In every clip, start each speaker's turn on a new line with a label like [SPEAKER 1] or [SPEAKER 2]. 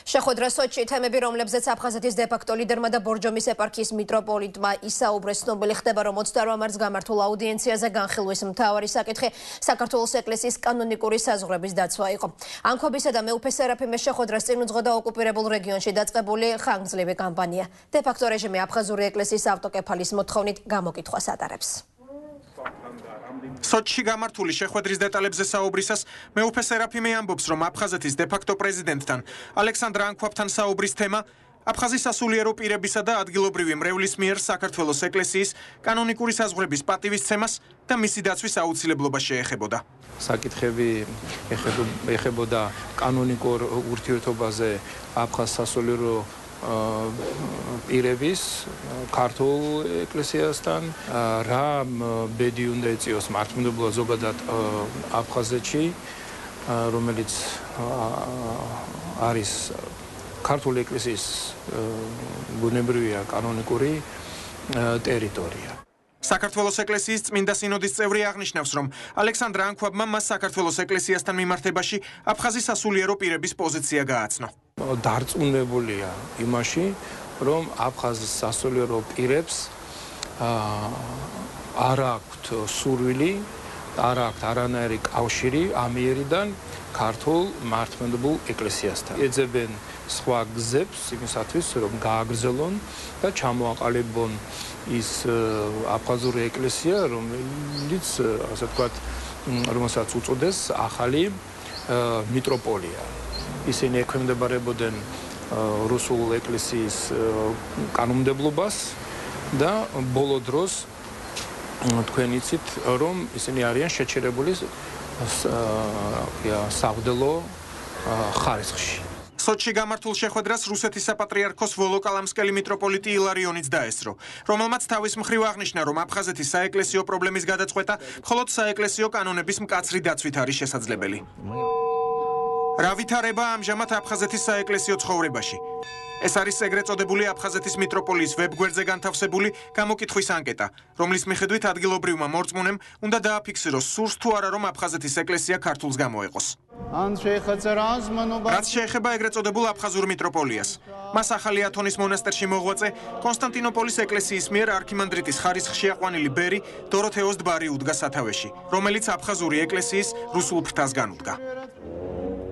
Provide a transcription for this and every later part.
[SPEAKER 1] შეხვედრა სოჩში თემები, რომლებზეც აფხაზეთის დე-ფაქტო ლიდერმა და ბორჯომის ეპარქიის მიტროპოლიტმა ისაუბრეს, ცნობილი ხდება, რომ 28 მარტს გამართულ აუდიენციაზე განხილვის მთავარი საკითხი საქართველოს ეკლესიის კანონიკური საზღვრების დაცვა იყო. ანქვაბისა და მეუფე სერაფიმეს შეხვედრას წინ უძღოდა ოკუპირებულ რეგიონში დაწყებული ხანგრძლივი კამპანია. დე-ფაქტო რეჟიმი აფხაზური ეკლესიის ავტოკეფალის მოთხოვნით გამოკითხვას ატარებს.
[SPEAKER 2] სოჩში გამართული შეხვედრის დეტალებზე საუბრისას მეუფე სერაფიმე ამბობს, რომ აფხაზეთის დე-ფაქტო პრეზიდენტთან ალექსანდრ ანქვაბთან საუბრის თემა აფხაზის სასულიერო პირებისა და ადგილობრივი მრევლის მიერ საქართველოს ეკლესიის კანონიკური საზღვრების პატივისცემას და მისი დაცვის აუცილებლობას შეეხებოდა.
[SPEAKER 3] საკითხები ეხებოდა კანონიკურ ურთიერთობაზე აფხაზ სასულიერო პირების ქართულ ეკლესიასთან, რა ბედი უნდა ეწიოს მართლმადიდებლობა ზოგადად აფხაზეთში, რომელიც არის ქართული ეკლესიის ბუნებრივია კანონიკური ტერიტორია.
[SPEAKER 2] საქართველოს ეკლესიის წმინდა სინოდის წევრი აღნიშნავს, რომ ალექსანდრ ანქვაბმა მას საქართველოს ეკლესიასთან მიმართებაში აფხაზის სასულიერო პირების პოზიცია გააცნო.
[SPEAKER 3] დარწმუნებულია იმაში, რომ აფხაზის სასულიერო პირებს არ აქვთ სურვილი, არ აქვთ არანაირი კავშირი ამიერიდან ქართულ მართლმადიდებლურ ეკლესიასთან. ეძებენ სხვა გზებს იმისათვის, რომ გააგრძელონ და ჩამოაყალიბონ ის აფხაზური ეკლესია, რომელიც, ასე ვთქვათ, რომელსაც უწოდეს ახალი მიტროპოლია. ისინი ექვემდებარებოდნენ რუსულ ეკლესიის კანონმდებლობას და ბოლო დროს თქვენ იცით, რომ ისინი არიან შეჩერებული საღვთო ხარისხში.
[SPEAKER 2] სოჩში გამართულ შეხვედრას რუსეთის საპატრიარქოს ვოლოკალამსკელი მიტროპოლიტი ილარიონიც დაესწრო, რომელმაც თავის მხრივ აღნიშნა, რომ აფხაზეთის საეკლესიო პრობლემის გადაწყვეტა მხოლოდ საეკლესიო კანონების მკაცრი დაცვით არის შესაძლებელი. რა ვითარება ამჟამად აფხაზეთის საეკლესიო ცხოვრებაში? ეს არის ეგრეთ წოდებული აფხაზეთის მიტროპოლიის ვებგვერდზე განთავსებული გამოკითხვის ანკეტა, რომლის მიხედვით ადგილობრივმა მორწმუნემ უნდა დააფიქსიროს სურს თუ არა, რომ აფხაზეთის ეკლესია ქართულს გამოეყოს. რაც შეეხება ეგრეთ წოდებულ აფხაზურ მიტროპოლიას, მას ახალი ათონის მონასტერში მოღვაწე კონსტანტინოპოლის ეკლესიის მიერ არქიმანდრიტის ხარისხში აყვანილი ბერი დოროთეოს დბარი უდგა სათავეში, რომელიც აფხაზური ეკლესიის რუსულ ფრთას განუდგა.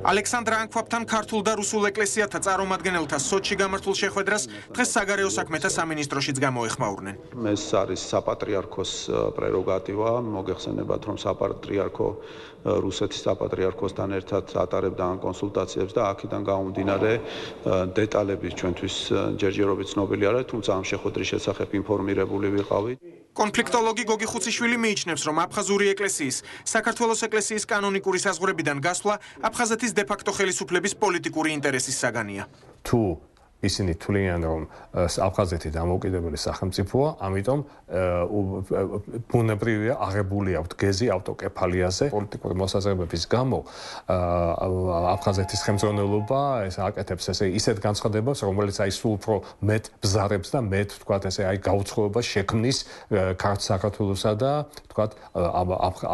[SPEAKER 2] ალექსანდრ ანქვაბთან ქართულ და რუსულ ეკლესიათა წარმომადგენელთა სოჩში გამართულ შეხვედრას დღეს საგარეო საქმეთა სამინისტროშიც გამოეხმაურნენ.
[SPEAKER 4] ეს არის საპატრიარქოს პრეროგატივა, მოგეხსენებათ, რომ საპატრიარქო რუსეთის საპატრიარქოსთან ერთად ატარებდა ამ კონსულტაციებს და აქედან გამომდინარე დეტალები ჩვენთვის ჯერჯერობით ცნობილი არა, თუმცა ამ შეხვედრის შესახებ ინფორმირებული ვიყავით. კონფლიქტოლოგი გოგი ხუციშვილი მიიჩნევს, რომ აფხაზური ეკლესიის საქართველოს ეკლესიის კანონიკური საზღვრებიდან გასვლა აფხაზეთის დე-ფაქტო ხელისუფლების პოლიტიკური ინტერესის საგანია.
[SPEAKER 5] თუ ისინი თვლიან, რომ აფხაზეთი დამოუკიდებელი სახელმწიფოა, ამიტომ ბუნებრივია აღებული აქვთ გეზი ავტოკეფალიაზე. პოლიტიკური მოსაზრებების გამო აფხაზეთის ხელმძღვანელობა ეს აკეთებს ისეთ განცხადებას, რომელიც აი სულ უფრო მეტ ბზარებს და მეტ, თქვათ ესე, აი გაუცხოებას შექმნის საქართველოსა და თქვათ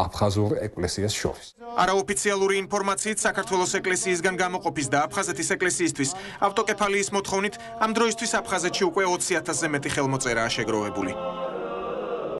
[SPEAKER 5] აფხაზურ ეკლესიას შორის.
[SPEAKER 2] არაოფიციალური ინფორმაციით საქართველოს ეკლესიისგან გამოყოფის და აფხაზეთის ეკლესიისთვის ავტოკეფალიის მოთხოვნით ამ დროისთვის აფხაზეთში უკვე 20,000-ზე მეტი ხელმოწერაა შეგროვებული.